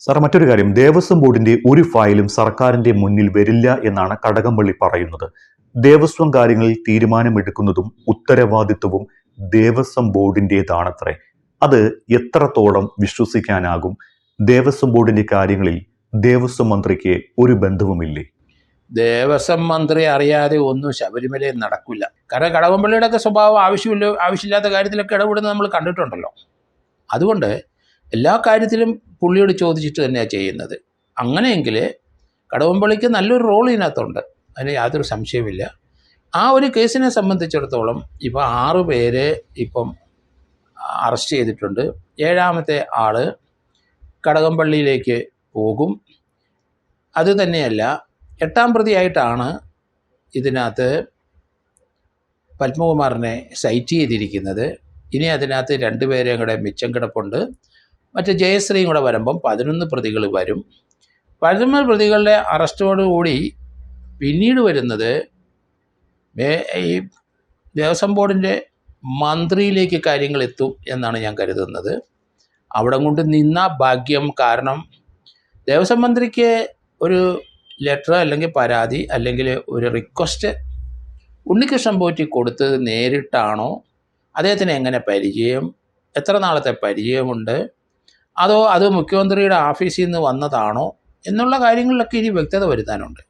Sir, മറ്റൊരു കാര്യം, ദേവസ്വം ബോർഡിന്റെ ഒരു ഫയലും സർക്കാരിന്റെ മുന്നിൽ വരില്ല എന്നാണ് കടകംപള്ളി പറയുന്നത്. ദേവസ്വം കാര്യങ്ങളിൽ തീരുമാനമെടുക്കുന്നതും ഉത്തരവാദിത്വവും ദേവസ്വം ബോർഡിന്റേതാണത്രേ. അത് എത്രത്തോളം വിശ്വസിക്കാനാകും? ദേവസ്വം ബോർഡിന്റെ കാര്യങ്ങളിൽ ദേവസ്വം മന്ത്രിക്ക് ഒരു ബന്ധവുമില്ലേ? ദേവസ്വം മന്ത്രി അറിയാതെ ഒന്നും ശബരിമലയിൽ നടക്കില്ല. കാരണം കടകംപള്ളിയുടെ ഒക്കെ സ്വഭാവം ആവശ്യമില്ലാത്ത കാര്യത്തിലൊക്കെ ഇടപെടുന്നത് നമ്മൾ കണ്ടിട്ടുണ്ടല്ലോ. അതുകൊണ്ട് എല്ലാ കാര്യത്തിലും പുള്ളിയോട് ചോദിച്ചിട്ട് തന്നെയാണ് ചെയ്യുന്നത്. അങ്ങനെയെങ്കിൽ കടകംപള്ളിക്ക് നല്ലൊരു റോൾ ഇതിനകത്തുണ്ട്, അതിന് യാതൊരു സംശയമില്ല. ആ ഒരു കേസിനെ സംബന്ധിച്ചിടത്തോളം ഇപ്പോൾ 6 പേരെ ഇപ്പം അറസ്റ്റ് ചെയ്തിട്ടുണ്ട്. 7ാമത്തെ ആൾ കടകംപള്ളിയിലേക്ക് പോകും. അതുതന്നെയല്ല, 8ാം പ്രതിയായിട്ടാണ് ഇതിനകത്ത് പത്മകുമാറിനെ സൈറ്റ് ചെയ്തിരിക്കുന്നത്. ഇനി അതിനകത്ത് 2 പേരെയും കൂടെ മിച്ചം കിടപ്പുണ്ട്. മറ്റേ ജയശ്രീയും കൂടെ വരുമ്പം 11 പ്രതികൾ വരും. 11 പ്രതികളുടെ അറസ്റ്റോടുകൂടി പിന്നീട് വരുന്നത് ഈ ദേവസ്വം ബോർഡിൻ്റെ മന്ത്രിയിലേക്ക് കാര്യങ്ങൾ എത്തും എന്നാണ് ഞാൻ കരുതുന്നത്. അവിടെ കൊണ്ട് നിന്ന ഭാഗ്യം. കാരണം ദേവസ്വം മന്ത്രിക്ക് ഒരു ലെറ്റർ അല്ലെങ്കിൽ പരാതി അല്ലെങ്കിൽ ഒരു റിക്വസ്റ്റ് ഉണ്ണികൃഷ്ണൻ പോറ്റി കൊടുത്തത് നേരിട്ടാണോ, അദ്ദേഹത്തിന് എങ്ങനെ പരിചയം, എത്ര നാളത്തെ പരിചയമുണ്ട്, അതോ അത് മുഖ്യമന്ത്രിയുടെ ഓഫീസിൽ നിന്ന് വന്നതാണോ എന്നുള്ള കാര്യങ്ങളിലൊക്കെ ഇനി വ്യക്തത വരുത്താനുണ്ട്.